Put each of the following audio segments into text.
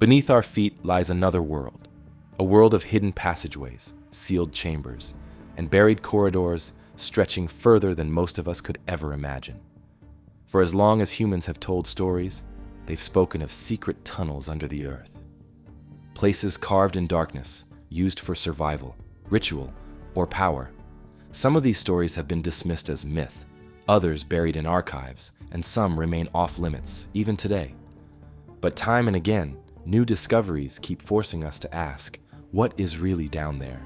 Beneath our feet lies another world, a world of hidden passageways, sealed chambers, and buried corridors stretching further than most of us could ever imagine. For as long as humans have told stories, they've spoken of secret tunnels under the earth. Places carved in darkness, used for survival, ritual, or power. Some of these stories have been dismissed as myth, others buried in archives, and some remain off-limits, even today. But time and again, new discoveries keep forcing us to ask, what is really down there?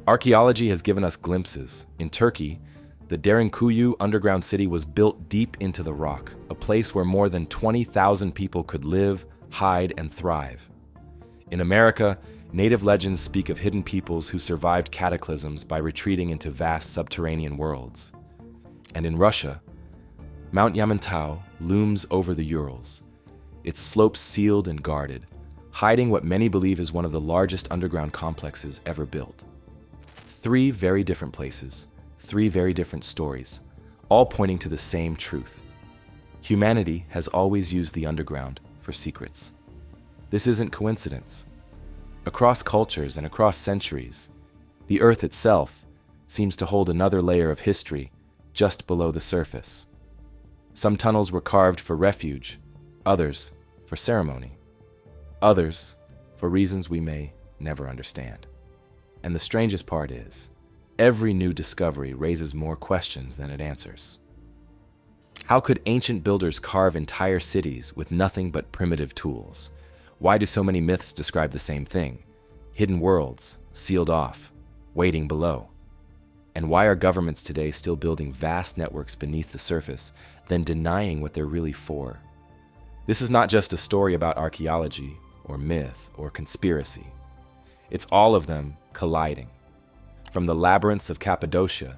Archaeology has given us glimpses. In Turkey, the Derinkuyu underground city was built deep into the rock, a place where more than 20,000 people could live, hide, and thrive. In America, native legends speak of hidden peoples who survived cataclysms by retreating into vast subterranean worlds. And in Russia, Mount Yamantau looms over the Urals, its slopes sealed and guarded, hiding what many believe is one of the largest underground complexes ever built. 3 very different places, 3 very different stories, all pointing to the same truth. Humanity has always used the underground for secrets. This isn't coincidence. Across cultures and across centuries, the Earth itself seems to hold another layer of history just below the surface. Some tunnels were carved for refuge, others for ceremony, others for reasons we may never understand. And the strangest part is, every new discovery raises more questions than it answers. How could ancient builders carve entire cities with nothing but primitive tools? Why do so many myths describe the same thing? Hidden worlds, sealed off, waiting below. And why are governments today still building vast networks beneath the surface, then denying what they're really for? This is not just a story about archaeology, or myth, or conspiracy. It's all of them colliding. From the labyrinths of Cappadocia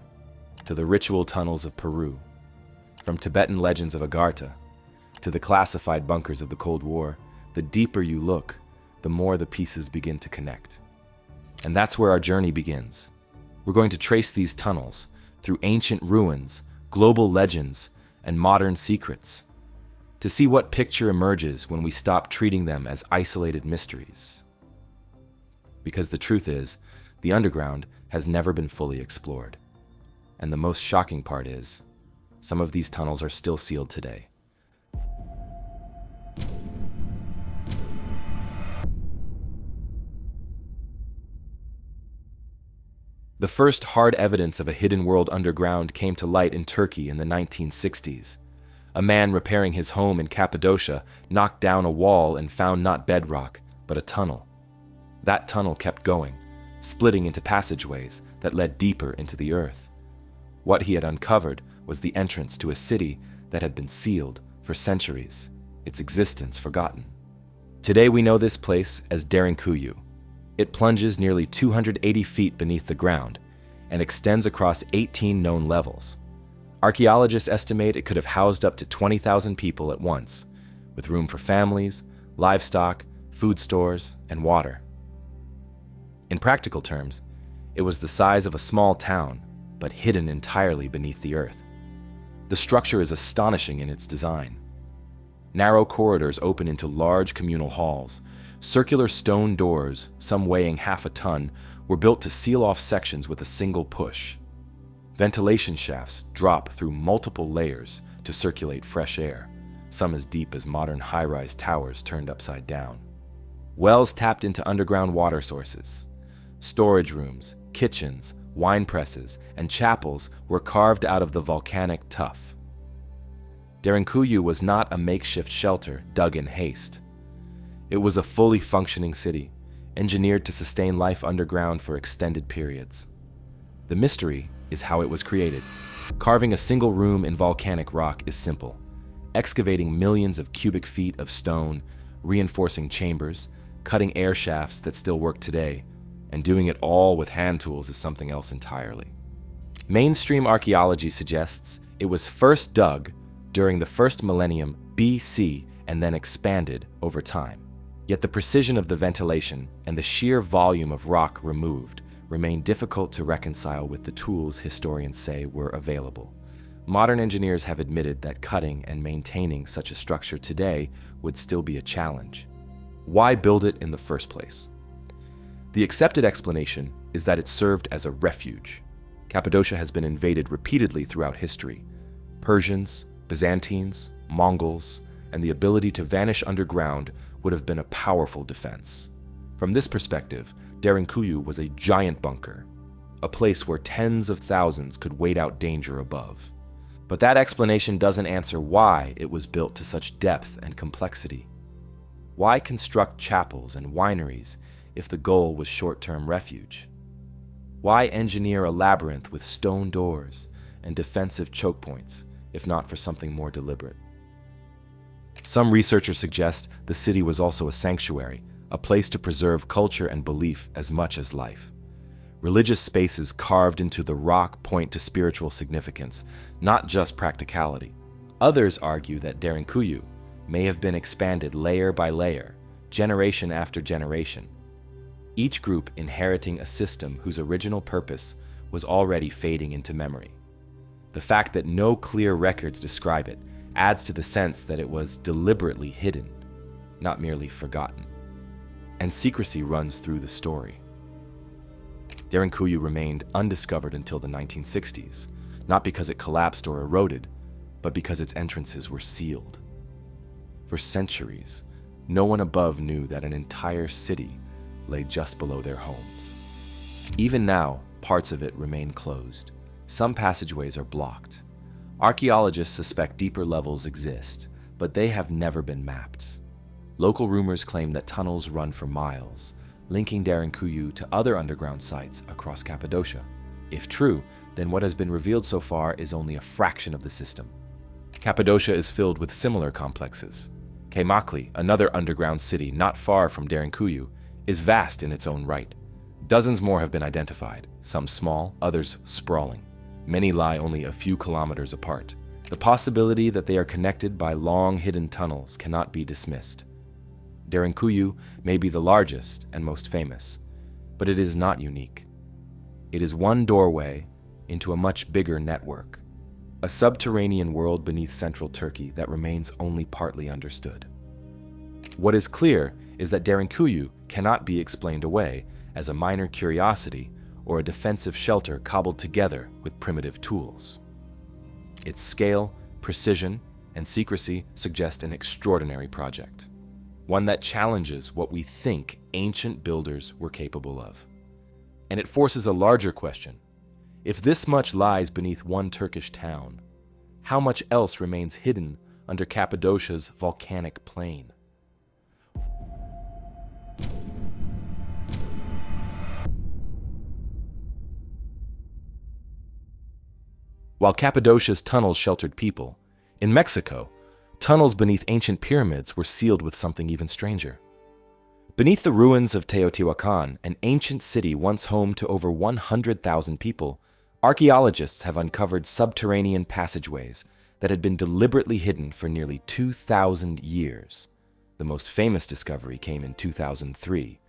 to the ritual tunnels of Peru, from Tibetan legends of Agharta to the classified bunkers of the Cold War, the deeper you look, the more the pieces begin to connect. And that's where our journey begins. We're going to trace these tunnels through ancient ruins, global legends, and modern secrets, to see what picture emerges when we stop treating them as isolated mysteries. Because the truth is, the underground has never been fully explored. And the most shocking part is, some of these tunnels are still sealed today. The first hard evidence of a hidden world underground came to light in Turkey in the 1960s. A man repairing his home in Cappadocia knocked down a wall and found not bedrock, but a tunnel. That tunnel kept going, splitting into passageways that led deeper into the earth. What he had uncovered was the entrance to a city that had been sealed for centuries, its existence forgotten. Today we know this place as Derinkuyu. It plunges nearly 280 feet beneath the ground and extends across 18 known levels. Archaeologists estimate it could have housed up to 20,000 people at once, with room for families, livestock, food stores, and water. In practical terms, it was the size of a small town, but hidden entirely beneath the earth. The structure is astonishing in its design. Narrow corridors open into large communal halls. Circular stone doors, some weighing half a ton, were built to seal off sections with a single push. Ventilation shafts drop through multiple layers to circulate fresh air, some as deep as modern high-rise towers turned upside down. Wells tapped into underground water sources. Storage rooms, kitchens, wine presses, and chapels were carved out of the volcanic tuff. Derinkuyu was not a makeshift shelter dug in haste. It was a fully functioning city, engineered to sustain life underground for extended periods. The mystery is how it was created. Carving a single room in volcanic rock is simple. Excavating millions of cubic feet of stone, reinforcing chambers, cutting air shafts that still work today, and doing it all with hand tools is something else entirely. Mainstream archaeology suggests it was first dug during the first millennium BC and then expanded over time. Yet the precision of the ventilation and the sheer volume of rock removed remain difficult to reconcile with the tools historians say were available. Modern engineers have admitted that cutting and maintaining such a structure today would still be a challenge. Why build it in the first place? The accepted explanation is that it served as a refuge. Cappadocia has been invaded repeatedly throughout history. Persians, Byzantines, Mongols, and the ability to vanish underground would have been a powerful defense. From this perspective, Derinkuyu was a giant bunker, a place where tens of thousands could wait out danger above. But that explanation doesn't answer why it was built to such depth and complexity. Why construct chapels and wineries if the goal was short-term refuge? Why engineer a labyrinth with stone doors and defensive choke points if not for something more deliberate? Some researchers suggest the city was also a sanctuary, a place to preserve culture and belief as much as life. Religious spaces carved into the rock point to spiritual significance, not just practicality. Others argue that Derinkuyu may have been expanded layer by layer, generation after generation, each group inheriting a system whose original purpose was already fading into memory. The fact that no clear records describe it adds to the sense that it was deliberately hidden, not merely forgotten. And secrecy runs through the story. Derinkuyu remained undiscovered until the 1960s, not because it collapsed or eroded, but because its entrances were sealed. For centuries, no one above knew that an entire city lay just below their homes. Even now, parts of it remain closed. Some passageways are blocked. Archaeologists suspect deeper levels exist, but they have never been mapped. Local rumors claim that tunnels run for miles, linking Derinkuyu to other underground sites across Cappadocia. If true, then what has been revealed so far is only a fraction of the system. Cappadocia is filled with similar complexes. Kaymakli, another underground city not far from Derinkuyu, is vast in its own right. Dozens more have been identified, some small, others sprawling. Many lie only a few kilometers apart. The possibility that they are connected by long hidden tunnels cannot be dismissed. Derinkuyu may be the largest and most famous, but it is not unique. It is one doorway into a much bigger network, a subterranean world beneath central Turkey that remains only partly understood. What is clear is that Derinkuyu cannot be explained away as a minor curiosity or a defensive shelter cobbled together with primitive tools. Its scale, precision, and secrecy suggest an extraordinary project, one that challenges what we think ancient builders were capable of. And it forces a larger question. If this much lies beneath one Turkish town, how much else remains hidden under Cappadocia's volcanic plain? While Cappadocia's tunnels sheltered people, in Mexico, tunnels beneath ancient pyramids were sealed with something even stranger. Beneath the ruins of Teotihuacan, an ancient city once home to over 100,000 people, archaeologists have uncovered subterranean passageways that had been deliberately hidden for nearly 2,000 years. The most famous discovery came in 2003,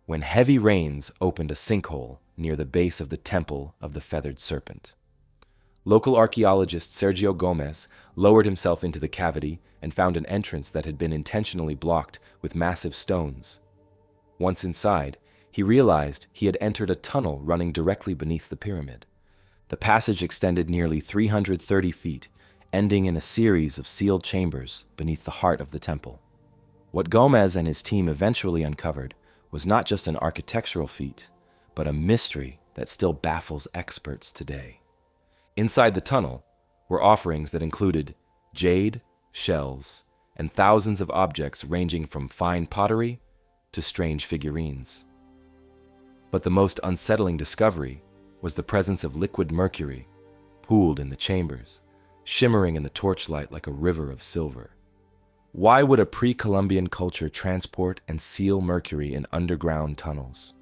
when heavy rains opened a sinkhole near the base of the Temple of the Feathered Serpent. Local archaeologist Sergio Gomez lowered himself into the cavity and found an entrance that had been intentionally blocked with massive stones. Once inside, he realized he had entered a tunnel running directly beneath the pyramid. The passage extended nearly 330 feet, ending in a series of sealed chambers beneath the heart of the temple. What Gomez and his team eventually uncovered was not just an architectural feat, but a mystery that still baffles experts today. Inside the tunnel were offerings that included jade, shells, and thousands of objects ranging from fine pottery to strange figurines. But the most unsettling discovery was the presence of liquid mercury pooled in the chambers, shimmering in the torchlight like a river of silver. Why would a pre-Columbian culture transport and seal mercury in underground tunnels?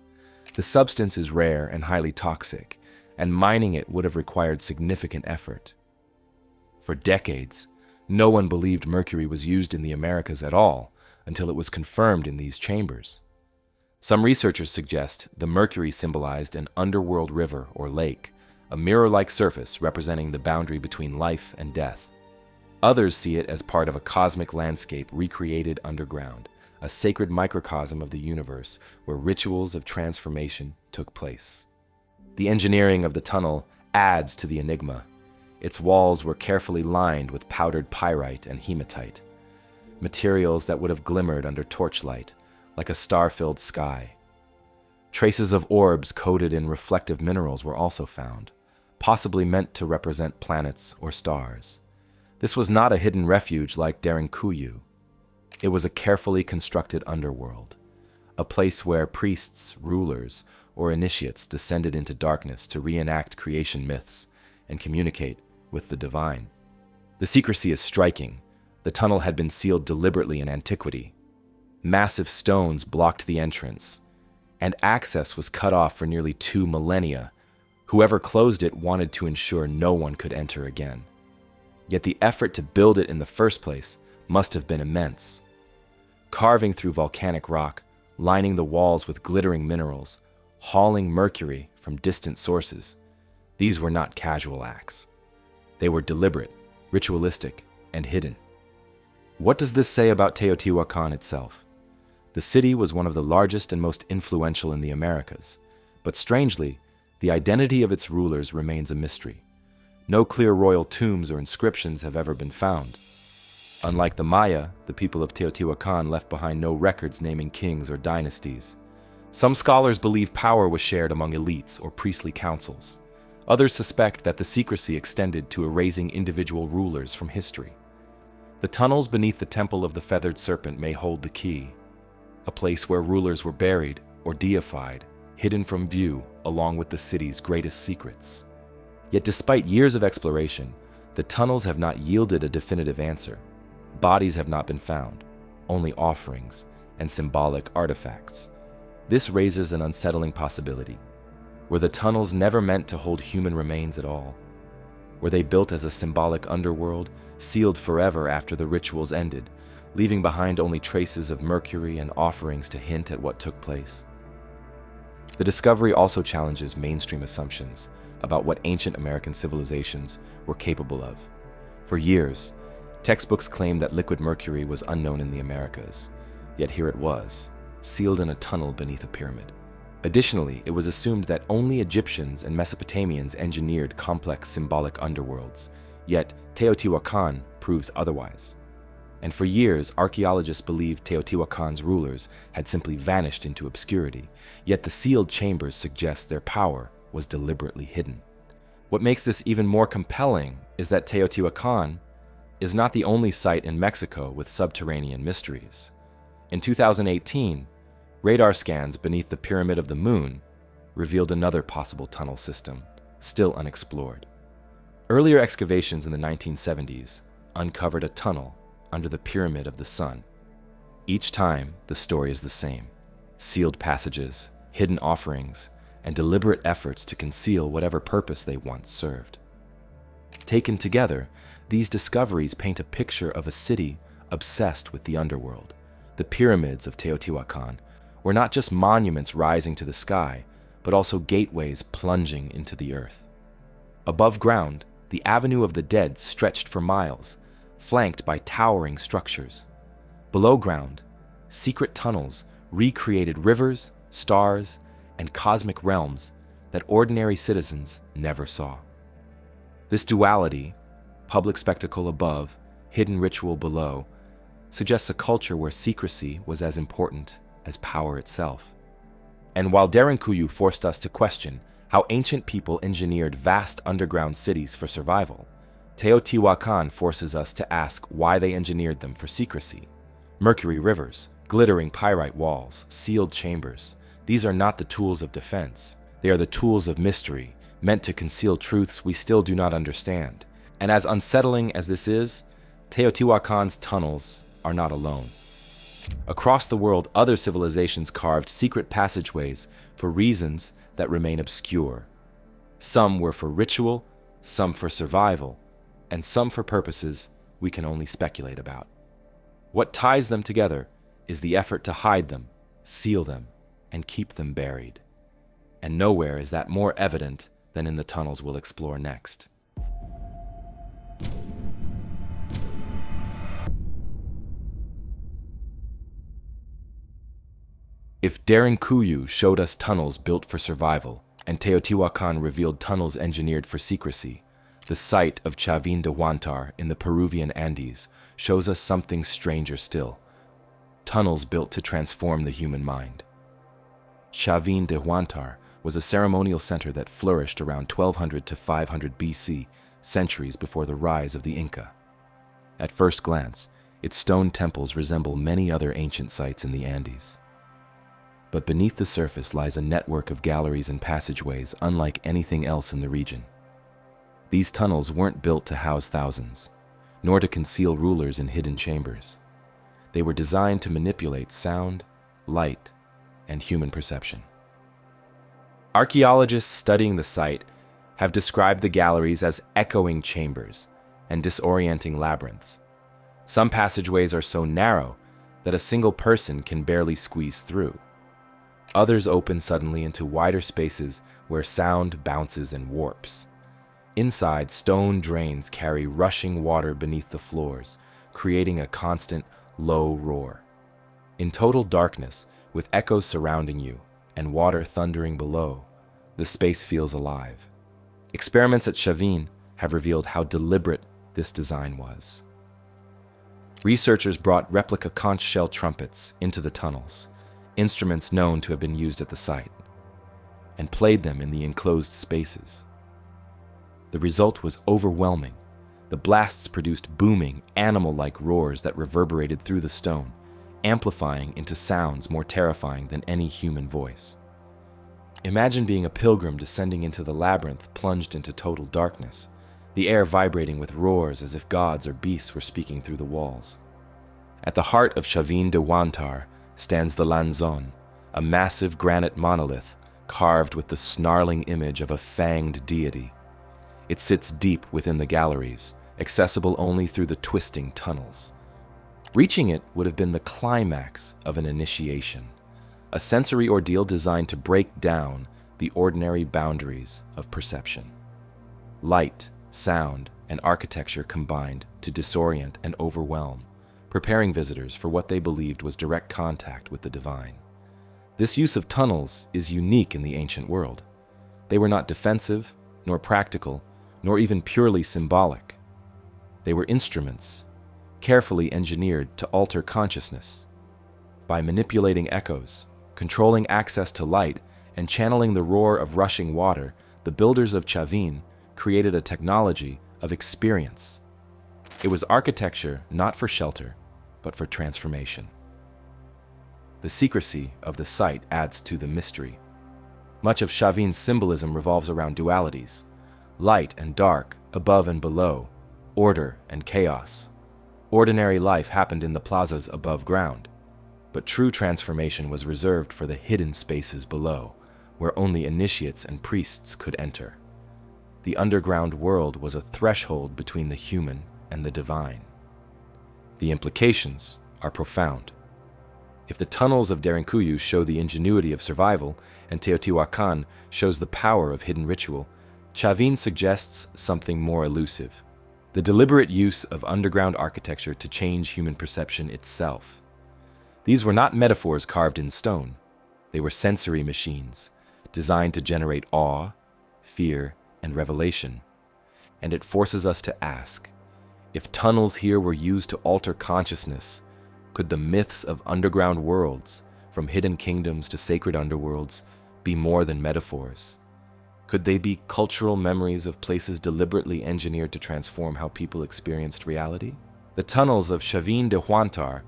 The substance is rare and highly toxic, and mining it would have required significant effort. For decades, no one believed mercury was used in the Americas at all until it was confirmed in these chambers. Some researchers suggest the mercury symbolized an underworld river or lake, a mirror-like surface representing the boundary between life and death. Others see it as part of a cosmic landscape recreated underground, a a sacred microcosm of the universe where rituals of transformation took place. The engineering of the tunnel adds to the enigma. Its walls were carefully lined with powdered pyrite and hematite, materials that would have glimmered under torchlight, like a star-filled sky. Traces of orbs coated in reflective minerals were also found, possibly meant to represent planets or stars. This was not a hidden refuge like Derinkuyu. It was a carefully constructed underworld, a place where priests, rulers, or initiates descended into darkness to reenact creation myths and communicate with the divine. The secrecy is striking. The tunnel had been sealed deliberately in antiquity. Massive stones blocked the entrance, and access was cut off for nearly 2 millennia. Whoever closed it wanted to ensure no one could enter again. Yet the effort to build it in the first place must have been immense. Carving through volcanic rock, lining the walls with glittering minerals, hauling mercury from distant sources, these were not casual acts. They were deliberate, ritualistic, and hidden. What does this say about Teotihuacan itself? The city was one of the largest and most influential in the Americas, but strangely, the identity of its rulers remains a mystery. No clear royal tombs or inscriptions have ever been found. Unlike the Maya, the people of Teotihuacan left behind no records naming kings or dynasties. Some scholars believe power was shared among elites or priestly councils. Others suspect that the secrecy extended to erasing individual rulers from history. The tunnels beneath the Temple of the Feathered Serpent may hold the key, a place where rulers were buried or deified, hidden from view along with the city's greatest secrets. Yet despite years of exploration, the tunnels have not yielded a definitive answer. Bodies have not been found, only offerings and symbolic artifacts. This raises an unsettling possibility. Were the tunnels never meant to hold human remains at all? Were they built as a symbolic underworld, sealed forever after the rituals ended, leaving behind only traces of mercury and offerings to hint at what took place? The discovery also challenges mainstream assumptions about what ancient American civilizations were capable of. For years, textbooks claimed that liquid mercury was unknown in the Americas, yet here it was, sealed in a tunnel beneath a pyramid. Additionally, it was assumed that only Egyptians and Mesopotamians engineered complex symbolic underworlds, yet Teotihuacan proves otherwise. And for years, archaeologists believed Teotihuacan's rulers had simply vanished into obscurity, yet the sealed chambers suggest their power was deliberately hidden. What makes this even more compelling is that Teotihuacan is not the only site in Mexico with subterranean mysteries. In 2018, radar scans beneath the Pyramid of the Moon revealed another possible tunnel system, still unexplored. Earlier excavations in the 1970s uncovered a tunnel under the Pyramid of the Sun. Each time, the story is the same: sealed passages, hidden offerings, and deliberate efforts to conceal whatever purpose they once served. Taken together, these discoveries paint a picture of a city obsessed with the underworld. The pyramids of Teotihuacan were not just monuments rising to the sky, but also gateways plunging into the earth. Above ground, the Avenue of the Dead stretched for miles, flanked by towering structures. Below ground, secret tunnels recreated rivers, stars, and cosmic realms that ordinary citizens never saw. This duality, public spectacle above, hidden ritual below, suggests a culture where secrecy was as important as power itself. And while Derinkuyu forced us to question how ancient people engineered vast underground cities for survival, Teotihuacan forces us to ask why they engineered them for secrecy. Mercury rivers, glittering pyrite walls, sealed chambers. These are not the tools of defense. They are the tools of mystery, meant to conceal truths we still do not understand. And as unsettling as this is, Teotihuacan's tunnels are not alone. Across the world, other civilizations carved secret passageways for reasons that remain obscure. Some were for ritual, some for survival, and some for purposes we can only speculate about. What ties them together is the effort to hide them, seal them, and keep them buried. And nowhere is that more evident than in the tunnels we'll explore next. . If Derinkuyu showed us tunnels built for survival, and Teotihuacan revealed tunnels engineered for secrecy, the site of Chavín de Huántar in the Peruvian Andes shows us something stranger still: tunnels built to transform the human mind. Chavín de Huántar was a ceremonial center that flourished around 1200 to 500 BC, centuries before the rise of the Inca. At first glance, its stone temples resemble many other ancient sites in the Andes. But beneath the surface lies a network of galleries and passageways unlike anything else in the region. These tunnels weren't built to house thousands, nor to conceal rulers in hidden chambers. They were designed to manipulate sound, light, and human perception. Archaeologists studying the site have described the galleries as echoing chambers and disorienting labyrinths. Some passageways are so narrow that a single person can barely squeeze through. Others open suddenly into wider spaces where sound bounces and warps. Inside, stone drains carry rushing water beneath the floors, creating a constant, low roar. In total darkness, with echoes surrounding you and water thundering below, the space feels alive. Experiments at Chavín have revealed how deliberate this design was. Researchers brought replica conch shell trumpets into the tunnels, instruments known to have been used at the site, and played them in the enclosed spaces. The result was overwhelming. The blasts produced booming, animal-like roars that reverberated through the stone, amplifying into sounds more terrifying than any human voice. Imagine being a pilgrim descending into the labyrinth plunged into total darkness, the air vibrating with roars as if gods or beasts were speaking through the walls. At the heart of Chavín de Huántar stands the Lanzón, a massive granite monolith carved with the snarling image of a fanged deity. It sits deep within the galleries, accessible only through the twisting tunnels. Reaching it would have been the climax of an initiation, a sensory ordeal designed to break down the ordinary boundaries of perception. Light, sound, and architecture combined to disorient and overwhelm, preparing visitors for what they believed was direct contact with the divine. This use of tunnels is unique in the ancient world. They were not defensive, nor practical, nor even purely symbolic. They were instruments, carefully engineered to alter consciousness. By manipulating echoes, controlling access to light, and channeling the roar of rushing water, the builders of Chavín created a technology of experience. It was architecture not for shelter, but for transformation. The secrecy of the site adds to the mystery. Much of Chavín's symbolism revolves around dualities: light and dark, above and below, order and chaos. Ordinary life happened in the plazas above ground, but true transformation was reserved for the hidden spaces below, where only initiates and priests could enter. The underground world was a threshold between the human and the divine. The implications are profound. If the tunnels of Derinkuyu show the ingenuity of survival, and Teotihuacan shows the power of hidden ritual, Chavín suggests something more elusive: the deliberate use of underground architecture to change human perception itself. These were not metaphors carved in stone. They were sensory machines, designed to generate awe, fear, and revelation. And it forces us to ask, if tunnels here were used to alter consciousness, could the myths of underground worlds, from hidden kingdoms to sacred underworlds, be more than metaphors? Could they be cultural memories of places deliberately engineered to transform how people experienced reality? The tunnels of Chavín de Huántar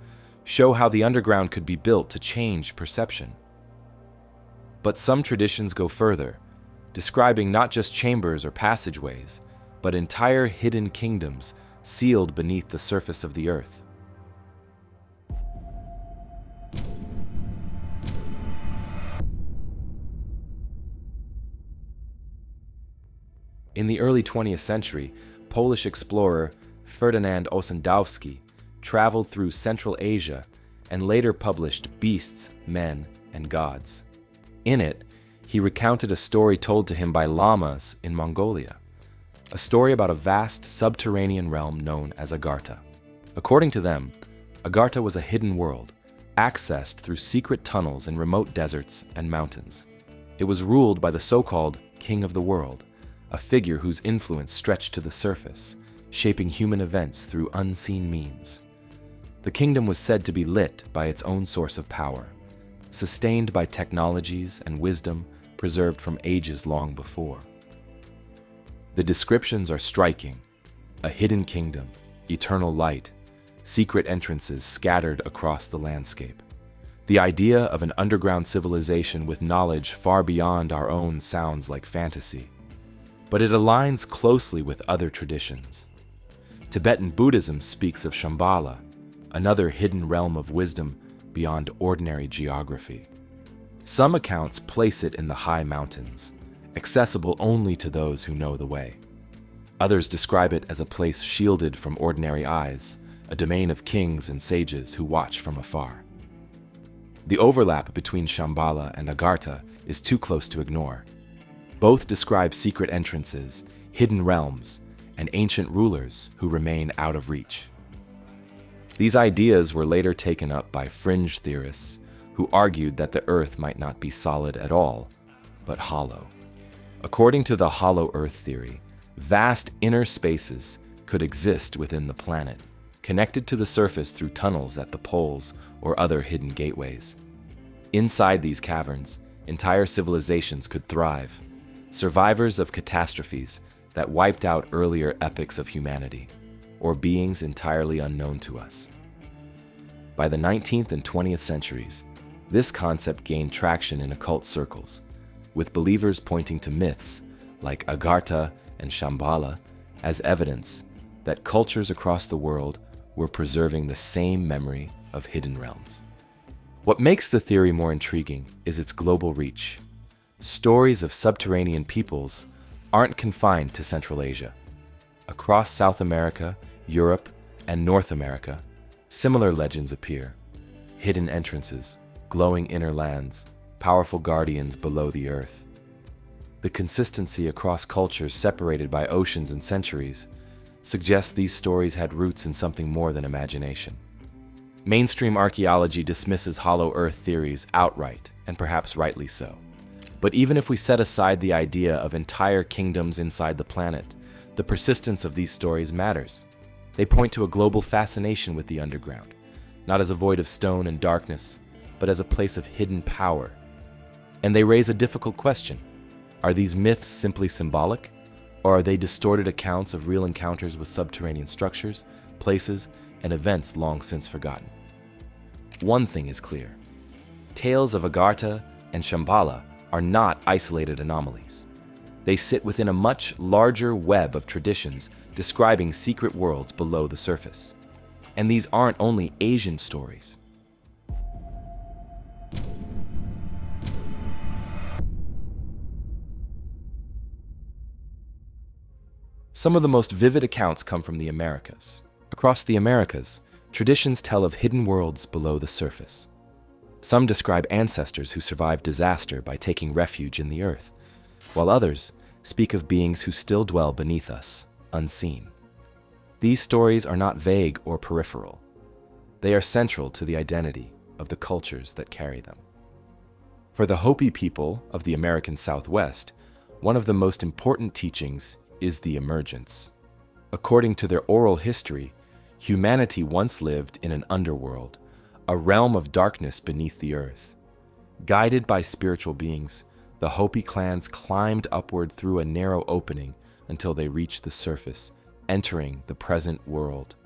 show how the underground could be built to change perception. But some traditions go further, describing not just chambers or passageways, but entire hidden kingdoms sealed beneath the surface of the earth. In the early 20th century, Polish explorer Ferdynand Ossendowski traveled through Central Asia and later published Beasts, Men, and Gods. In it, he recounted a story told to him by lamas in Mongolia, a story about a vast subterranean realm known as Agharta. According to them, Agharta was a hidden world, accessed through secret tunnels in remote deserts and mountains. It was ruled by the so-called King of the World, a figure whose influence stretched to the surface, shaping human events through unseen means. The kingdom was said to be lit by its own source of power, sustained by technologies and wisdom preserved from ages long before. The descriptions are striking: a hidden kingdom, eternal light, secret entrances scattered across the landscape. The idea of an underground civilization with knowledge far beyond our own sounds like fantasy, but it aligns closely with other traditions. Tibetan Buddhism speaks of Shambhala, another hidden realm of wisdom beyond ordinary geography. Some accounts place it in the high mountains, accessible only to those who know the way. Others describe it as a place shielded from ordinary eyes, a domain of kings and sages who watch from afar. The overlap between Shambhala and Agharta is too close to ignore. Both describe secret entrances, hidden realms, and ancient rulers who remain out of reach. These ideas were later taken up by fringe theorists who argued that the Earth might not be solid at all, but hollow. According to the hollow Earth theory, vast inner spaces could exist within the planet, connected to the surface through tunnels at the poles or other hidden gateways. Inside these caverns, entire civilizations could thrive, survivors of catastrophes that wiped out earlier epochs of humanity, or beings entirely unknown to us. By the 19th and 20th centuries, this concept gained traction in occult circles, with believers pointing to myths like Agharta and Shambhala as evidence that cultures across the world were preserving the same memory of hidden realms. What makes the theory more intriguing is its global reach. Stories of subterranean peoples aren't confined to Central Asia. Across South America, Europe, and North America, similar legends appear: hidden entrances, glowing inner lands, powerful guardians below the earth. The consistency across cultures separated by oceans and centuries suggests these stories had roots in something more than imagination. Mainstream archaeology dismisses hollow earth theories outright, and perhaps rightly so. But even if we set aside the idea of entire kingdoms inside the planet, the persistence of these stories matters. They point to a global fascination with the underground, not as a void of stone and darkness, but as a place of hidden power. And they raise a difficult question. Are these myths simply symbolic, or are they distorted accounts of real encounters with subterranean structures, places, and events long since forgotten? One thing is clear. Tales of Agharta and Shambhala are not isolated anomalies. They sit within a much larger web of traditions describing secret worlds below the surface. And these aren't only Asian stories. Some of the most vivid accounts come from the Americas. Across the Americas, traditions tell of hidden worlds below the surface. Some describe ancestors who survived disaster by taking refuge in the earth, while others speak of beings who still dwell beneath us, unseen. These stories are not vague or peripheral. They are central to the identity of the cultures that carry them. For the Hopi people of the American Southwest, one of the most important teachings is the emergence. According to their oral history, humanity once lived in an underworld, a realm of darkness beneath the earth. Guided by spiritual beings, the Hopi clans climbed upward through a narrow opening until they reached the surface, entering the present world.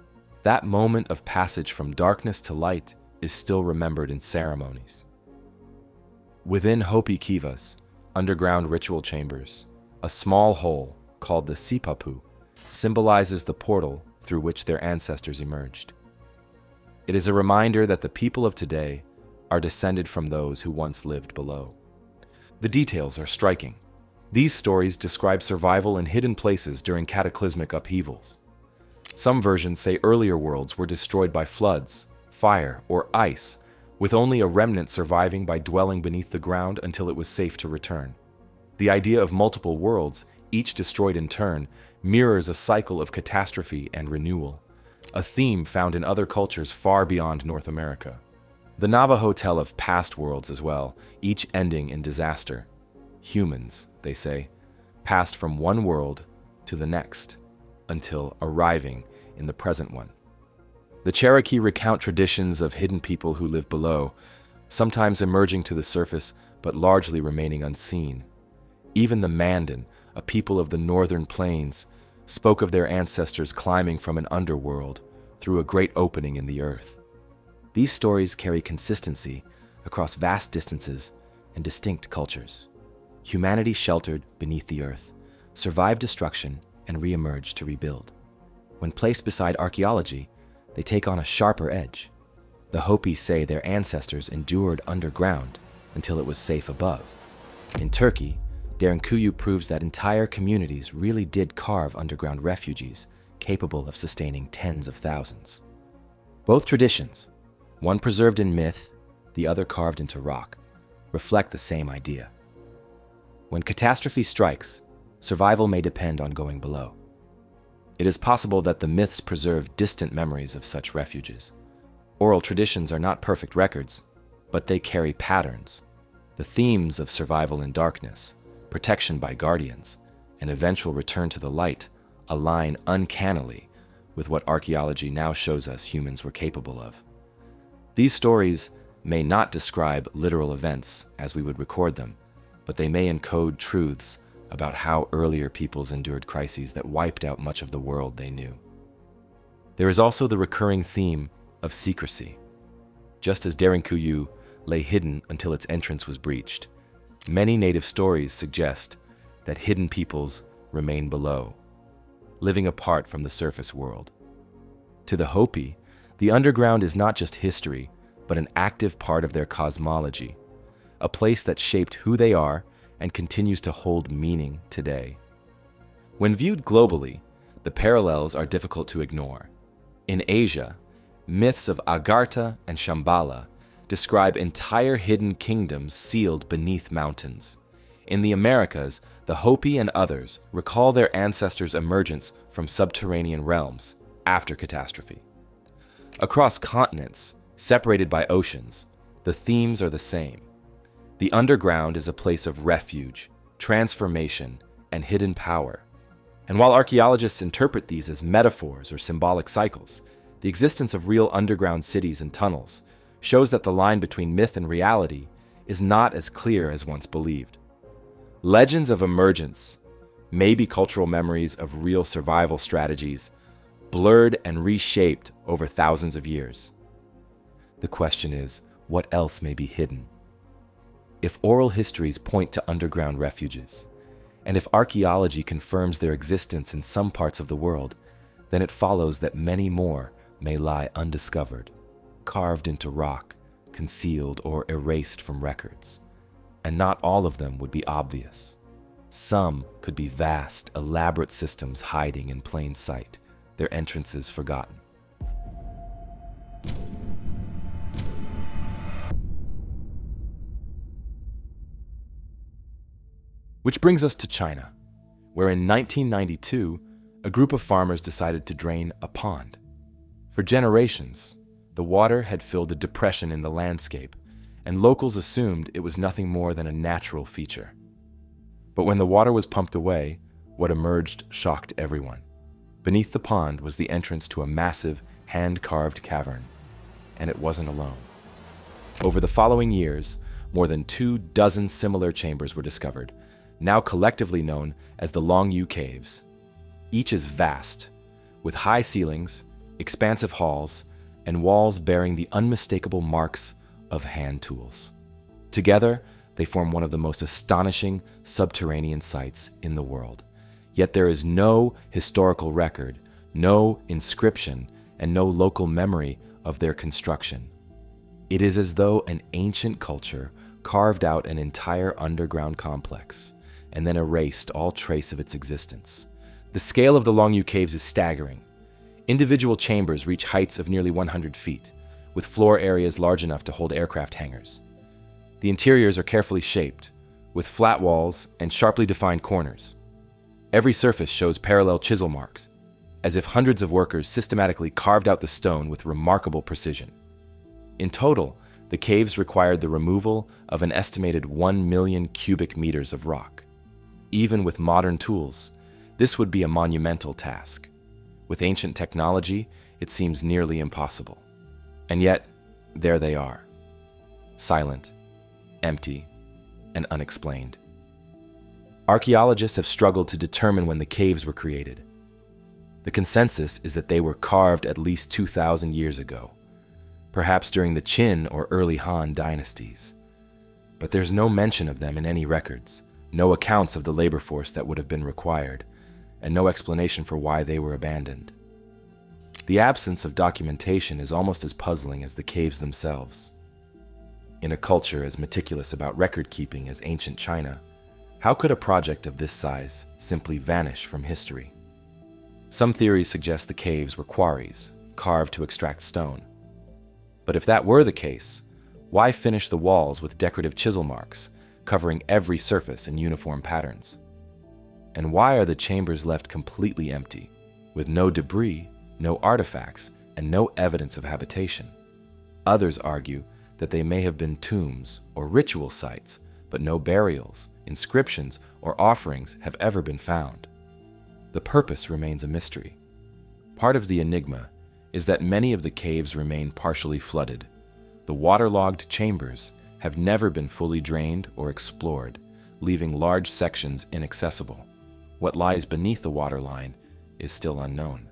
That moment of passage from darkness to light is still remembered in ceremonies. Within Hopi kivas, underground ritual chambers, a small hole called the sipapu symbolizes the portal through which their ancestors emerged. It is a reminder that the people of today are descended from those who once lived below. The details are striking. These stories describe survival in hidden places during cataclysmic upheavals. Some versions say earlier worlds were destroyed by floods, fire, or ice, with only a remnant surviving by dwelling beneath the ground until it was safe to return. The idea of multiple worlds, each destroyed in turn, mirrors a cycle of catastrophe and renewal, a theme found in other cultures far beyond North America. The Navajo tell of past worlds as well, each ending in disaster. Humans, they say, passed from one world to the next, until arriving in the present one. The Cherokee recount traditions of hidden people who live below, sometimes emerging to the surface but largely remaining unseen. Even the Mandan, a people of the northern plains, spoke of their ancestors climbing from an underworld through a great opening in the earth. These stories carry consistency across vast distances and distinct cultures. Humanity sheltered beneath the earth, survived destruction, and re-emerged to rebuild. When placed beside archaeology, they take on a sharper edge. The Hopis say their ancestors endured underground until it was safe above. In Turkey, Derinkuyu proves that entire communities really did carve underground refuges capable of sustaining tens of thousands. Both traditions, one preserved in myth, the other carved into rock, reflect the same idea. When catastrophe strikes, survival may depend on going below. It is possible that the myths preserve distant memories of such refuges. Oral traditions are not perfect records, but they carry patterns. The themes of survival in darkness, protection by guardians, and eventual return to the light align uncannily with what archaeology now shows us humans were capable of. These stories may not describe literal events as we would record them, but they may encode truths about how earlier peoples endured crises that wiped out much of the world they knew. There is also the recurring theme of secrecy. Just as Derinkuyu lay hidden until its entrance was breached, many native stories suggest that hidden peoples remain below, living apart from the surface world. To the Hopi, the underground is not just history, but an active part of their cosmology, a place that shaped who they are and continues to hold meaning today. When viewed globally, the parallels are difficult to ignore. In Asia, myths of Agharta and Shambhala describe entire hidden kingdoms sealed beneath mountains. In the Americas, the Hopi and others recall their ancestors' emergence from subterranean realms after catastrophe. Across continents, separated by oceans, the themes are the same. The underground is a place of refuge, transformation, and hidden power. And while archaeologists interpret these as metaphors or symbolic cycles, the existence of real underground cities and tunnels shows that the line between myth and reality is not as clear as once believed. Legends of emergence may be cultural memories of real survival strategies, blurred and reshaped over thousands of years. The question is, what else may be hidden? If oral histories point to underground refuges, and if archaeology confirms their existence in some parts of the world, then it follows that many more may lie undiscovered, carved into rock, concealed or erased from records. And not all of them would be obvious. Some could be vast, elaborate systems hiding in plain sight, their entrances forgotten. Which brings us to China, where in 1992, a group of farmers decided to drain a pond. For generations, the water had filled a depression in the landscape, and locals assumed it was nothing more than a natural feature. But when the water was pumped away, what emerged shocked everyone. Beneath the pond was the entrance to a massive, hand-carved cavern, and it wasn't alone. Over the following years, more than 24 similar chambers were discovered, now collectively known as the Longyou Caves. Each is vast, with high ceilings, expansive halls, and walls bearing the unmistakable marks of hand tools. Together, they form one of the most astonishing subterranean sites in the world. Yet there is no historical record, no inscription, and no local memory of their construction. It is as though an ancient culture carved out an entire underground complex and then erased all trace of its existence. The scale of the Longyou Caves is staggering. Individual chambers reach heights of nearly 100 feet, with floor areas large enough to hold aircraft hangars. The interiors are carefully shaped, with flat walls and sharply defined corners. Every surface shows parallel chisel marks, as if hundreds of workers systematically carved out the stone with remarkable precision. In total, The caves required the removal of an estimated 1 million cubic meters of rock. Even with modern tools, this would be a monumental task. With ancient technology, it seems nearly impossible. And yet, there they are, silent, empty, and unexplained. Archaeologists have struggled to determine when the caves were created. The consensus is that they were carved at least 2,000 years ago, perhaps during the Qin or early Han dynasties. But there's no mention of them in any records, no accounts of the labor force that would have been required, and no explanation for why they were abandoned. The absence of documentation is almost as puzzling as the caves themselves. In a culture as meticulous about record-keeping as ancient China, how could a project of this size simply vanish from history? Some theories suggest the caves were quarries, carved to extract stone. But if that were the case, why finish the walls with decorative chisel marks, covering every surface in uniform patterns? And why are the chambers left completely empty, with no debris, no artifacts, and no evidence of habitation? Others argue that they may have been tombs or ritual sites, but no burials, inscriptions, or offerings have ever been found. The purpose remains a mystery. Part of the enigma is that many of the caves remain partially flooded. The waterlogged chambers have never been fully drained or explored, leaving large sections inaccessible. What lies beneath the waterline is still unknown.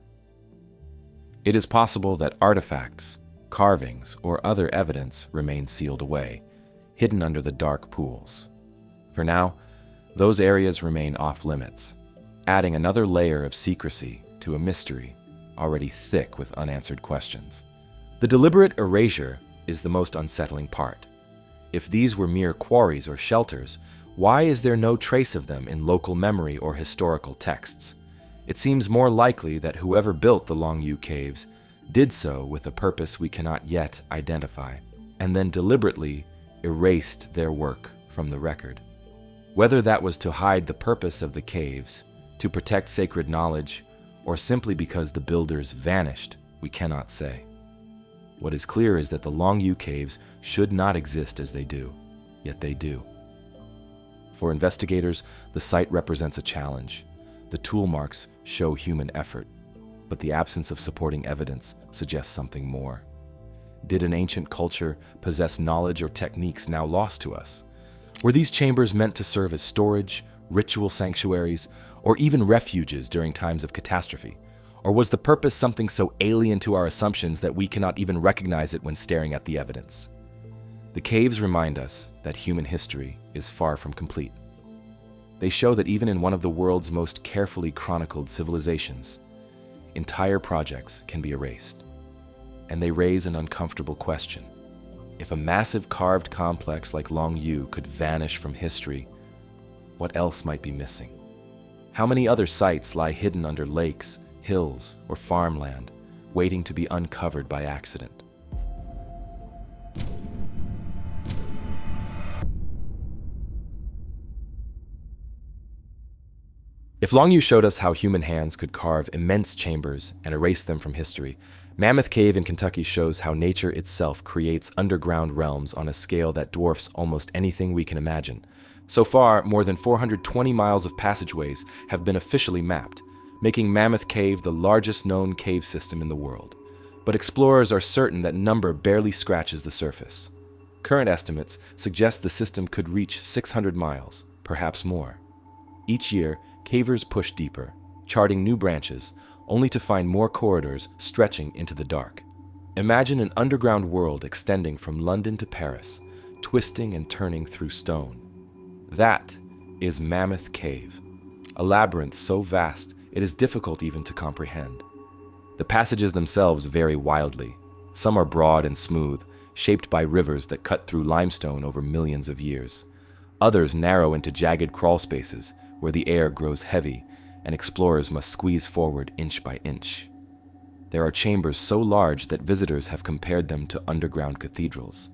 It is possible that artifacts, carvings, or other evidence remain sealed away, hidden under the dark pools. For now, those areas remain off-limits, adding another layer of secrecy to a mystery already thick with unanswered questions. The deliberate erasure is the most unsettling part. If these were mere quarries or shelters, why is there no trace of them in local memory or historical texts? It seems more likely that whoever built the Longyou Caves did so with a purpose we cannot yet identify, and then deliberately erased their work from the record. Whether that was to hide the purpose of the caves, to protect sacred knowledge, or simply because the builders vanished, we cannot say. What is clear is that the Longyou Caves should not exist as they do, yet they do. For investigators, the site represents a challenge. The tool marks show human effort, but the absence of supporting evidence suggests something more. Did an ancient culture possess knowledge or techniques now lost to us? Were these chambers meant to serve as storage, ritual sanctuaries, or even refuges during times of catastrophe? Or was the purpose something so alien to our assumptions that we cannot even recognize it when staring at the evidence? The caves remind us that human history is far from complete. They show that even in one of the world's most carefully chronicled civilizations, entire projects can be erased. And they raise an uncomfortable question. If a massive carved complex like Longyou could vanish from history, what else might be missing? How many other sites lie hidden under lakes, hills, or farmland, waiting to be uncovered by accident? If Longyou showed us how human hands could carve immense chambers and erase them from history, Mammoth Cave in Kentucky shows how nature itself creates underground realms on a scale that dwarfs almost anything we can imagine. So far, more than 420 miles of passageways have been officially mapped, making Mammoth Cave the largest known cave system in the world. But explorers are certain that number barely scratches the surface. Current estimates suggest the system could reach 600 miles, perhaps more. Each year, cavers push deeper, charting new branches, only to find more corridors stretching into the dark. Imagine an underground world extending from London to Paris, twisting and turning through stone. That is Mammoth Cave, a labyrinth so vast it is difficult even to comprehend. The passages themselves vary wildly. Some are broad and smooth, shaped by rivers that cut through limestone over millions of years. Others narrow into jagged crawl spaces where the air grows heavy and explorers must squeeze forward inch by inch. There are chambers so large that visitors have compared them to underground cathedrals.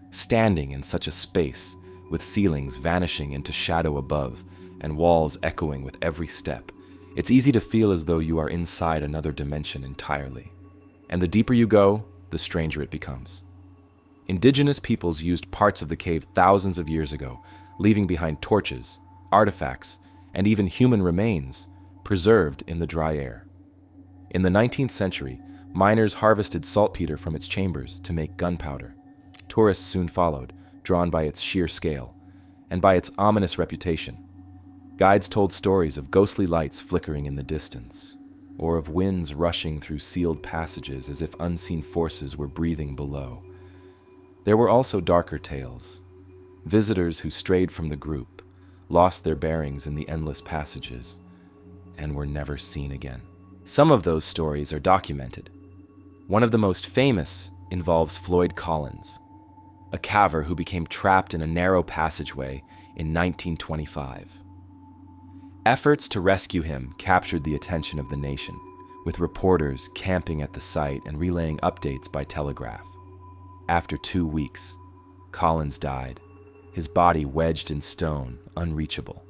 Standing in such a space, with ceilings vanishing into shadow above and walls echoing with every step, it's easy to feel as though you are inside another dimension entirely. And the deeper you go, the stranger it becomes. Indigenous peoples used parts of the cave thousands of years ago, leaving behind torches, artifacts, and even human remains preserved in the dry air. In the 19th century, miners harvested saltpeter from its chambers to make gunpowder. Tourists soon followed, drawn by its sheer scale and by its ominous reputation. Guides told stories of ghostly lights flickering in the distance, or of winds rushing through sealed passages as if unseen forces were breathing below. There were also darker tales. Visitors who strayed from the group, lost their bearings in the endless passages, and were never seen again. Some of those stories are documented. One of the most famous involves Floyd Collins, a caver who became trapped in a narrow passageway in 1925. Efforts to rescue him captured the attention of the nation, with reporters camping at the site and relaying updates by telegraph. After 2 weeks, Collins died, his body wedged in stone, unreachable.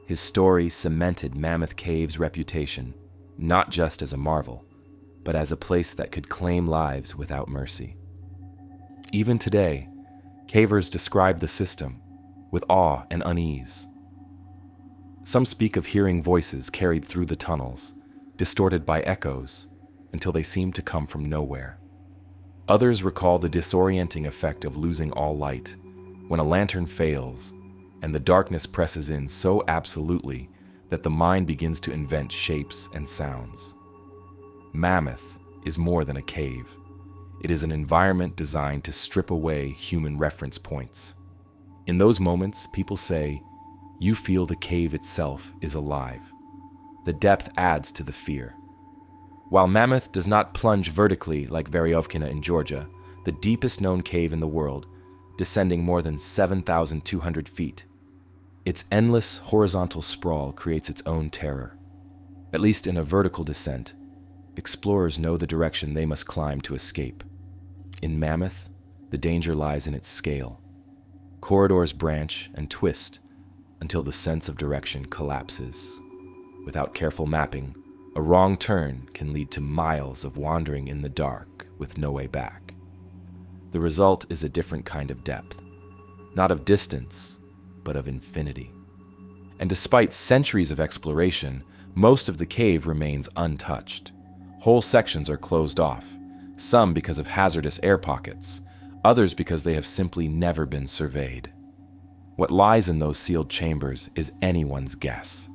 His story cemented Mammoth Caves' reputation, not just as a marvel, but as a place that could claim lives without mercy. Even today, cavers describe the system with awe and unease. Some speak of hearing voices carried through the tunnels, distorted by echoes, until they seem to come from nowhere. Others recall the disorienting effect of losing all light, when a lantern fails and the darkness presses in so absolutely that the mind begins to invent shapes and sounds. Mammoth is more than a cave. It is an environment designed to strip away human reference points. In those moments, people say, you feel the cave itself is alive. The depth adds to the fear. While Mammoth does not plunge vertically like Veryovkina in Georgia, the deepest known cave in the world, descending more than 7,200 feet, its endless horizontal sprawl creates its own terror. At least in a vertical descent, explorers know the direction they must climb to escape. In Mammoth, the danger lies in its scale. Corridors branch and twist until the sense of direction collapses. Without careful mapping, a wrong turn can lead to miles of wandering in the dark with no way back. The result is a different kind of depth, not of distance, but of infinity. And despite centuries of exploration, most of the cave remains untouched. Whole sections are closed off, some because of hazardous air pockets, others because they have simply never been surveyed. What lies in those sealed chambers is anyone's guess.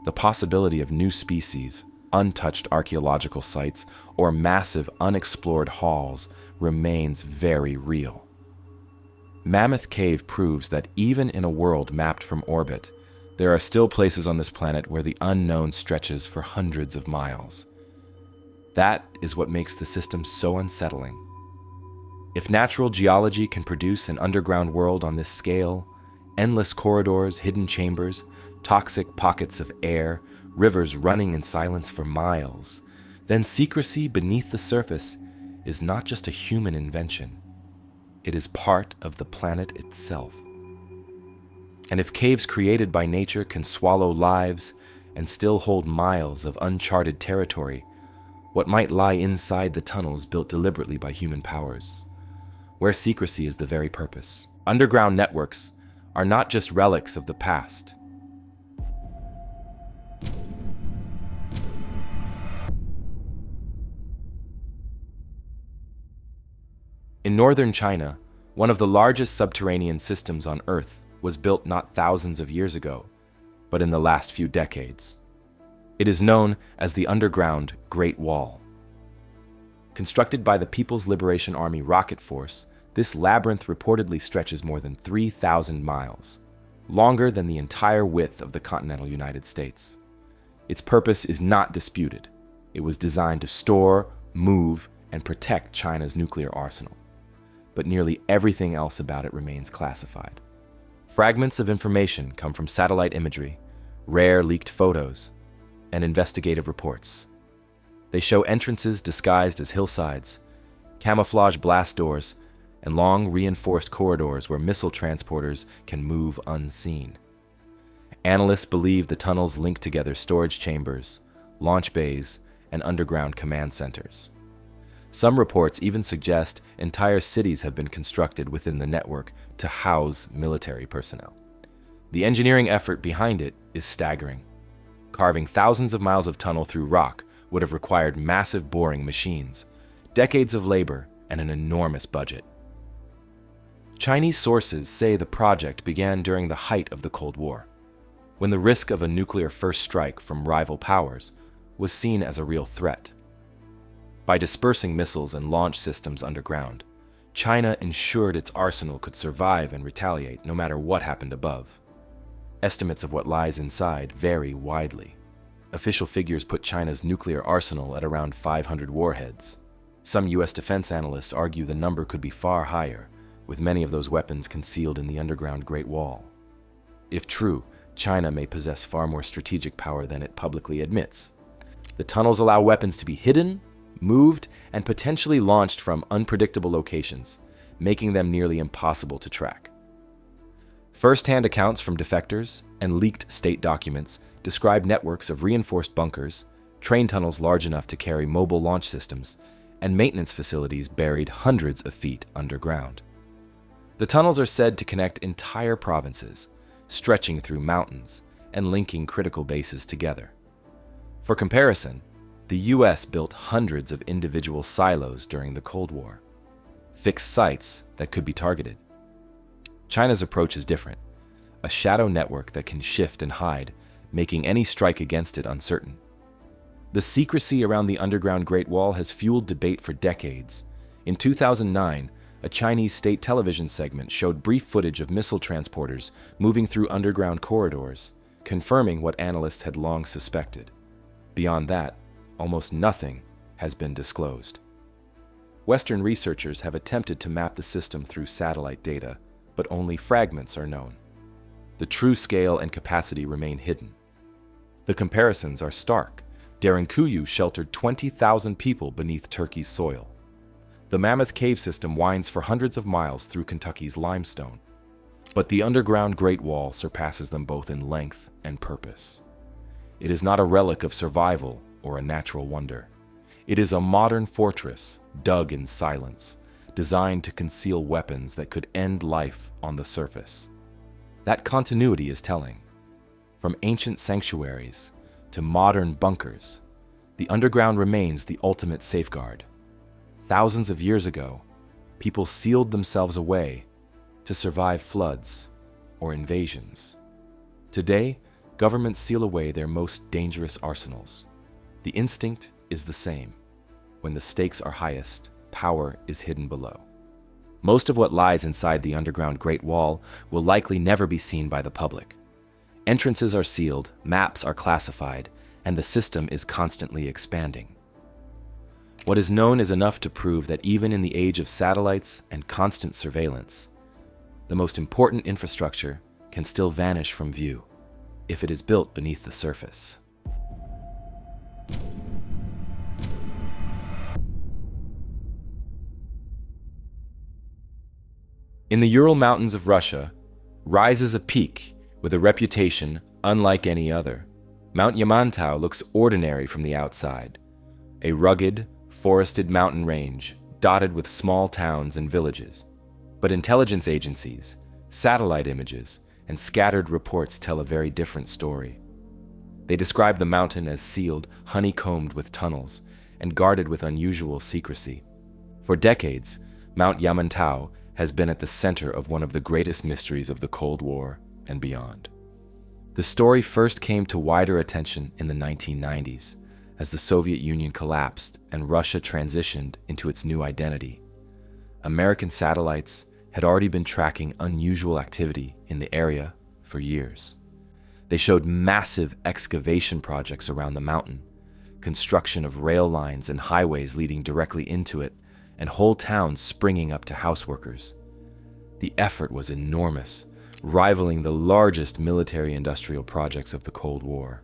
The possibility of new species, untouched archaeological sites, or massive unexplored halls remains very real. Mammoth Cave proves that even in a world mapped from orbit, there are still places on this planet where the unknown stretches for hundreds of miles. That is what makes the system so unsettling. If natural geology can produce an underground world on this scale, endless corridors, hidden chambers, toxic pockets of air, rivers running in silence for miles, then secrecy beneath the surface is not just a human invention. It is part of the planet itself. And if caves created by nature can swallow lives and still hold miles of uncharted territory, what might lie inside the tunnels built deliberately by human powers, where secrecy is the very purpose? Underground networks are not just relics of the past. In northern China, one of the largest subterranean systems on Earth was built not thousands of years ago, but in the last few decades. It is known as the underground Great Wall. Constructed by the People's Liberation Army Rocket Force, this labyrinth reportedly stretches more than 3,000 miles, longer than the entire width of the continental United States. Its purpose is not disputed. It was designed to store, move, and protect China's nuclear arsenal. But nearly everything else about it remains classified. Fragments of information come from satellite imagery, rare leaked photos, and investigative reports. They show entrances disguised as hillsides, camouflage blast doors, and long reinforced corridors where missile transporters can move unseen. Analysts believe the tunnels link together storage chambers, launch bays, and underground command centers. Some reports even suggest entire cities have been constructed within the network to house military personnel. The engineering effort behind it is staggering. Carving thousands of miles of tunnel through rock would have required massive boring machines, decades of labor, and an enormous budget. Chinese sources say the project began during the height of the Cold War, when the risk of a nuclear first strike from rival powers was seen as a real threat. By dispersing missiles and launch systems underground, China ensured its arsenal could survive and retaliate no matter what happened above. Estimates of what lies inside vary widely. Official figures put China's nuclear arsenal at around 500 warheads. Some U.S. defense analysts argue the number could be far higher, with many of those weapons concealed in the underground Great Wall. If true, China may possess far more strategic power than it publicly admits. The tunnels allow weapons to be hidden, moved, and potentially launched from unpredictable locations, making them nearly impossible to track. First-hand accounts from defectors and leaked state documents describe networks of reinforced bunkers, train tunnels large enough to carry mobile launch systems, and maintenance facilities buried hundreds of feet underground. The tunnels are said to connect entire provinces, stretching through mountains and linking critical bases together. For comparison, the US built hundreds of individual silos during the Cold War, fixed sites that could be targeted. China's approach is different, a shadow network that can shift and hide, making any strike against it uncertain. The secrecy around the underground Great Wall has fueled debate for decades. In 2009, a Chinese state television segment showed brief footage of missile transporters moving through underground corridors, confirming what analysts had long suspected. Beyond that, almost nothing has been disclosed. Western researchers have attempted to map the system through satellite data, but only fragments are known. The true scale and capacity remain hidden. The comparisons are stark. Derinkuyu sheltered 20,000 people beneath Turkey's soil. The Mammoth cave system winds for hundreds of miles through Kentucky's limestone. But the underground Great Wall surpasses them both in length and purpose. It is not a relic of survival or a natural wonder. It is a modern fortress dug in silence, designed to conceal weapons that could end life on the surface. That continuity is telling. From ancient sanctuaries to modern bunkers, the underground remains the ultimate safeguard. Thousands of years ago, people sealed themselves away to survive floods or invasions. Today, governments seal away their most dangerous arsenals. The instinct is the same. When the stakes are highest, power is hidden below. Most of what lies inside the underground Great Wall will likely never be seen by the public. Entrances are sealed, maps are classified, and the system is constantly expanding. What is known is enough to prove that even in the age of satellites and constant surveillance, the most important infrastructure can still vanish from view if it is built beneath the surface. In the Ural Mountains of Russia rises a peak with a reputation unlike any other. Mount Yamantau looks ordinary from the outside, a rugged, forested mountain range dotted with small towns and villages. But intelligence agencies, satellite images, and scattered reports tell a very different story. They describe the mountain as sealed, honeycombed with tunnels, and guarded with unusual secrecy. For decades, Mount Yamantau has been at the center of one of the greatest mysteries of the Cold War and beyond. The story first came to wider attention in the 1990s, as the Soviet Union collapsed and Russia transitioned into its new identity. American satellites had already been tracking unusual activity in the area for years. They showed massive excavation projects around the mountain, construction of rail lines and highways leading directly into it, and whole towns springing up to houseworkers. The effort was enormous, rivaling the largest military-industrial projects of the Cold War.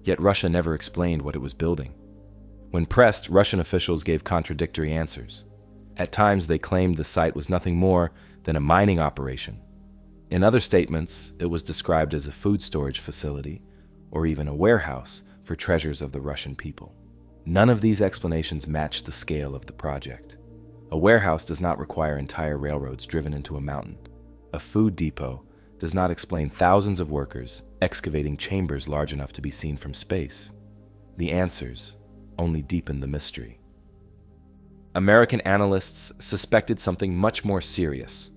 Yet Russia never explained what it was building. When pressed, Russian officials gave contradictory answers. At times, they claimed the site was nothing more than a mining operation. In other statements, it was described as a food storage facility or even a warehouse for treasures of the Russian people. None of these explanations match the scale of the project. A warehouse does not require entire railroads driven into a mountain. A food depot does not explain thousands of workers excavating chambers large enough to be seen from space. The answers only deepen the mystery. American analysts suspected something much more serious,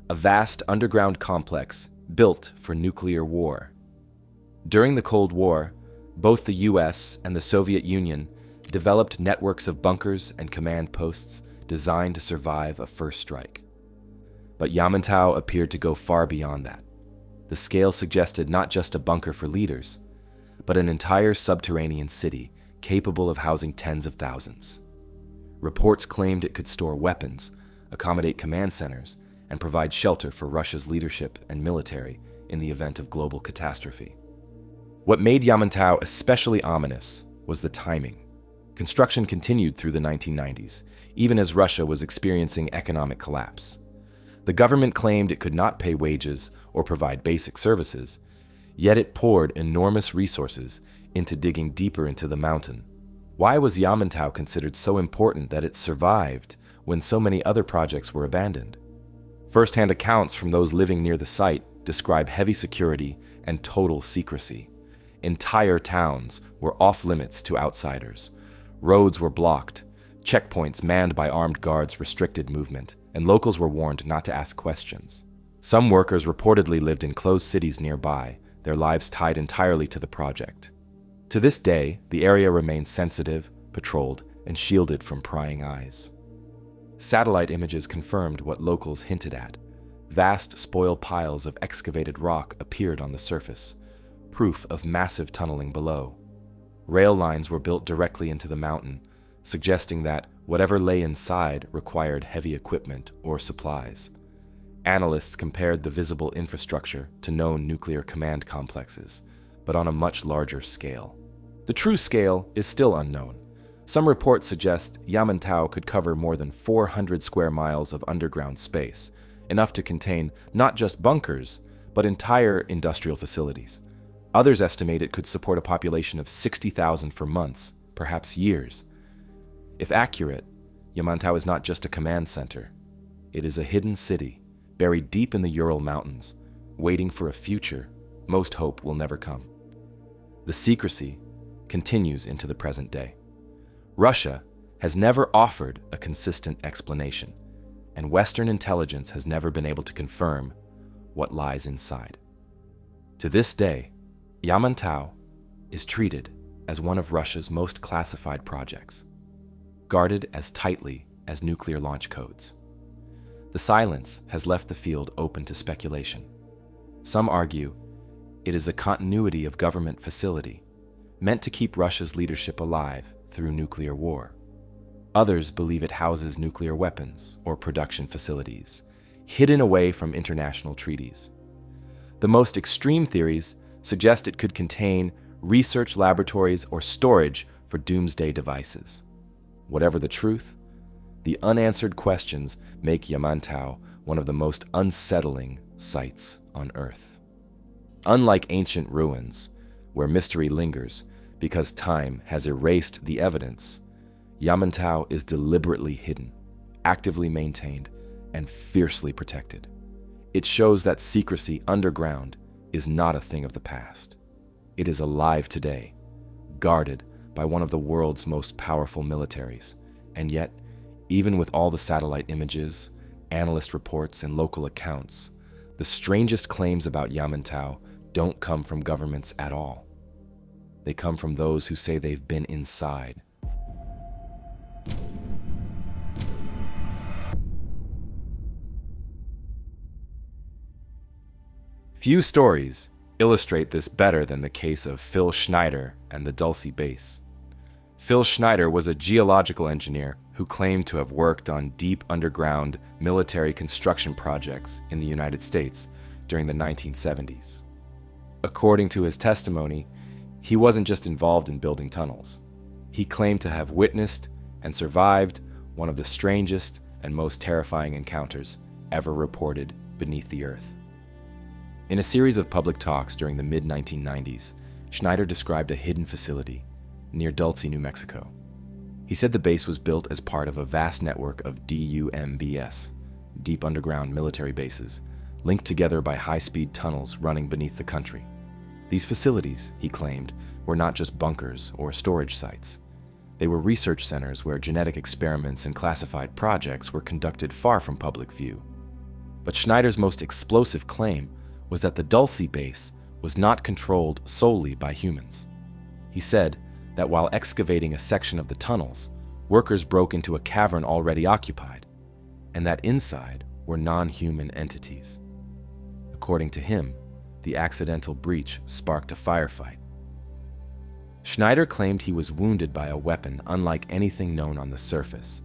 a vast underground complex built for nuclear war. During the Cold War, both the US and the Soviet Union developed networks of bunkers and command posts designed to survive a first strike. But Yamantau appeared to go far beyond that. The scale suggested not just a bunker for leaders, but an entire subterranean city capable of housing tens of thousands. Reports claimed it could store weapons, accommodate command centers, and provide shelter for Russia's leadership and military in the event of global catastrophe. What made Yamantau especially ominous was the timing. Construction continued through the 1990s, even as Russia was experiencing economic collapse. The government claimed it could not pay wages or provide basic services, yet it poured enormous resources into digging deeper into the mountain. Why was Yamantau considered so important that it survived when so many other projects were abandoned? First-hand accounts from those living near the site describe heavy security and total secrecy. Entire towns were off-limits to outsiders. Roads were blocked, checkpoints manned by armed guards restricted movement, and locals were warned not to ask questions. Some workers reportedly lived in closed cities nearby, their lives tied entirely to the project. To this day, the area remains sensitive, patrolled, and shielded from prying eyes. Satellite images confirmed what locals hinted at. Vast spoil piles of excavated rock appeared on the surface, proof of massive tunneling below. Rail lines were built directly into the mountain, suggesting that whatever lay inside required heavy equipment or supplies. Analysts compared the visible infrastructure to known nuclear command complexes, but on a much larger scale. The true scale is still unknown. Some reports suggest Yamantau could cover more than 400 square miles of underground space, enough to contain not just bunkers, but entire industrial facilities. Others estimate it could support a population of 60,000 for months, perhaps years. If accurate, Yamantau is not just a command center. It is a hidden city, buried deep in the Ural Mountains, waiting for a future most hope will never come. The secrecy continues into the present day. Russia has never offered a consistent explanation, and Western intelligence has never been able to confirm what lies inside. To this day, Yamantau is treated as one of Russia's most classified projects, guarded as tightly as nuclear launch codes. The silence has left the field open to speculation. Some argue it is a continuity of government facility, meant to keep Russia's leadership alive through nuclear war. Others believe it houses nuclear weapons or production facilities, hidden away from international treaties. The most extreme theories suggest it could contain research laboratories or storage for doomsday devices. Whatever the truth, the unanswered questions make Yamantau one of the most unsettling sights on Earth. Unlike ancient ruins, where mystery lingers because time has erased the evidence, Yamantau is deliberately hidden, actively maintained, and fiercely protected. It shows that secrecy underground is not a thing of the past. It is alive today, guarded by one of the world's most powerful militaries, and yet, even with all the satellite images, analyst reports, and local accounts, the strangest claims about Yamantau don't come from governments at all. They come from those who say they've been inside. Few stories illustrate this better than the case of Phil Schneider and the Dulce base. Phil Schneider was a geological engineer who claimed to have worked on deep underground military construction projects in the United States during the 1970s. According to his testimony, he wasn't just involved in building tunnels. He claimed to have witnessed and survived one of the strangest and most terrifying encounters ever reported beneath the earth. In a series of public talks during the mid-1990s, Schneider described a hidden facility near Dulce, New Mexico. He said the base was built as part of a vast network of DUMBS, deep underground military bases, linked together by high-speed tunnels running beneath the country. These facilities, he claimed, were not just bunkers or storage sites. They were research centers where genetic experiments and classified projects were conducted far from public view. But Schneider's most explosive claim was that the Dulce base was not controlled solely by humans. He said that while excavating a section of the tunnels, workers broke into a cavern already occupied, and that inside were non-human entities. According to him, the accidental breach sparked a firefight. Schneider claimed he was wounded by a weapon unlike anything known on the surface,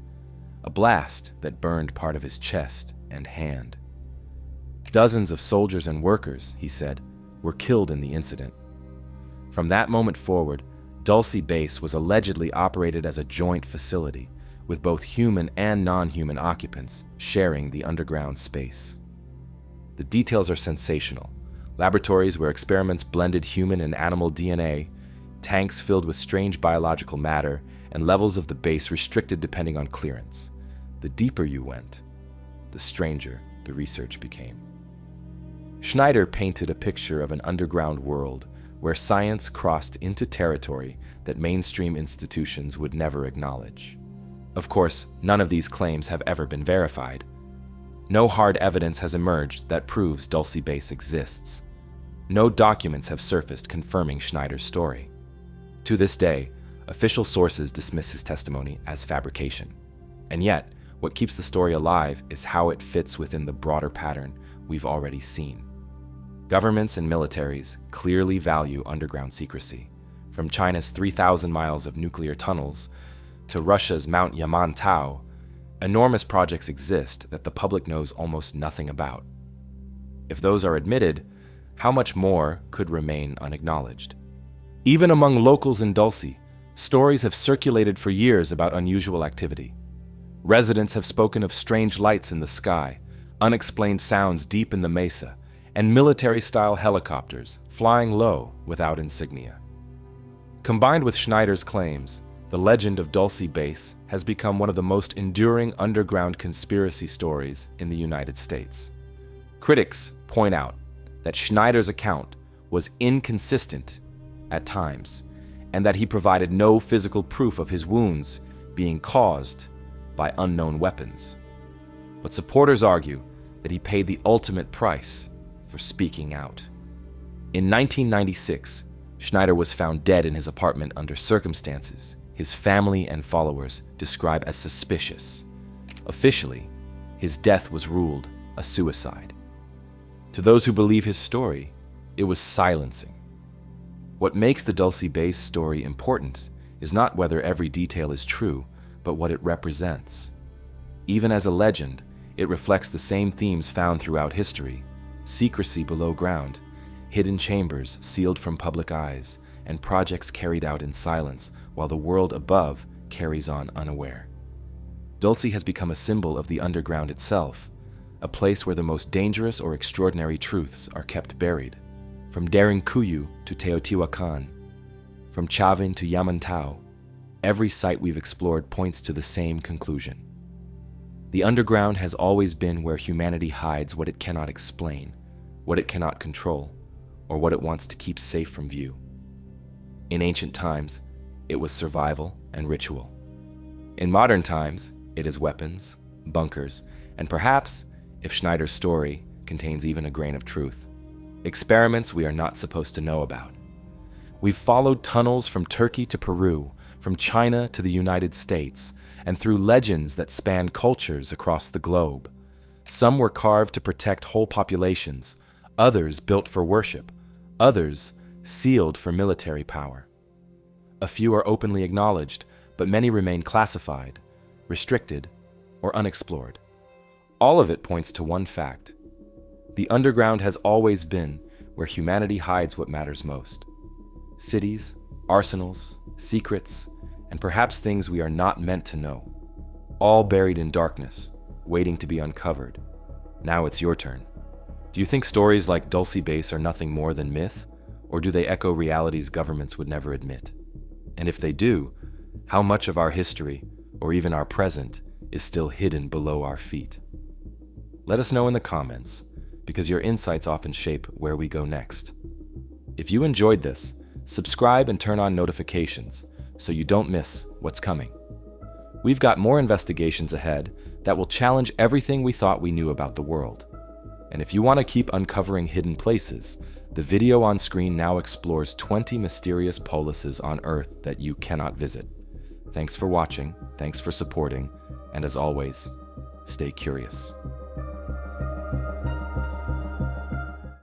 a blast that burned part of his chest and hand. Dozens of soldiers and workers, he said, were killed in the incident. From that moment forward, Dulce Base was allegedly operated as a joint facility, with both human and non-human occupants sharing the underground space. The details are sensational. Laboratories where experiments blended human and animal DNA, tanks filled with strange biological matter, and levels of the base restricted depending on clearance. The deeper you went, the stranger the research became. Schneider painted a picture of an underground world where science crossed into territory that mainstream institutions would never acknowledge. Of course, none of these claims have ever been verified. No hard evidence has emerged that proves Dulce Base exists. No documents have surfaced confirming Schneider's story. To this day, official sources dismiss his testimony as fabrication. And yet, what keeps the story alive is how it fits within the broader pattern we've already seen. Governments and militaries clearly value underground secrecy, from China's 3,000 miles of nuclear tunnels to Russia's Mount Yamantau. Enormous projects exist that the public knows almost nothing about. If those are admitted, how much more could remain unacknowledged? Even among locals in Dulce, stories have circulated for years about unusual activity. Residents have spoken of strange lights in the sky, unexplained sounds deep in the mesa, and military-style helicopters flying low without insignia. Combined with Schneider's claims, the legend of Dulce Base has become one of the most enduring underground conspiracy stories in the United States. Critics point out that Schneider's account was inconsistent at times, and that he provided no physical proof of his wounds being caused by unknown weapons. But supporters argue that he paid the ultimate price for speaking out. In 1996, Schneider was found dead in his apartment under circumstances his family and followers describe as suspicious. Officially, his death was ruled a suicide. To those who believe his story, it was silencing. What makes the Dulce Base story important is not whether every detail is true, but what it represents. Even as a legend, it reflects the same themes found throughout history: secrecy below ground, hidden chambers sealed from public eyes, and projects carried out in silence while the world above carries on unaware. Dulce has become a symbol of the underground itself, a place where the most dangerous or extraordinary truths are kept buried. From Derinkuyu to Teotihuacan, from Chavín to Yamantau, every site we've explored points to the same conclusion. The underground has always been where humanity hides what it cannot explain, what it cannot control, or what it wants to keep safe from view. In ancient times, it was survival and ritual. In modern times, it is weapons, bunkers, and perhaps, if Schneider's story contains even a grain of truth, experiments we are not supposed to know about. We've followed tunnels from Turkey to Peru, from China to the United States, and through legends that span cultures across the globe. Some were carved to protect whole populations, others built for worship, others sealed for military power. A few are openly acknowledged, but many remain classified, restricted, or unexplored. All of it points to one fact: the underground has always been where humanity hides what matters most. Cities, arsenals, secrets, and perhaps things we are not meant to know. All buried in darkness, waiting to be uncovered. Now it's your turn. Do you think stories like Dulce Base are nothing more than myth, or do they echo realities governments would never admit? And if they do, How much of our history, or even our present, is still hidden below our feet? Let us know in the comments, because your insights often shape where we go next. If you enjoyed this, subscribe and turn on notifications so you don't miss what's coming. We've got more investigations ahead that will challenge everything we thought we knew about the world. And if you want to keep uncovering hidden places, the video on screen now explores 20 mysterious polises on Earth that you cannot visit. Thanks for watching, thanks for supporting, and as always, stay curious.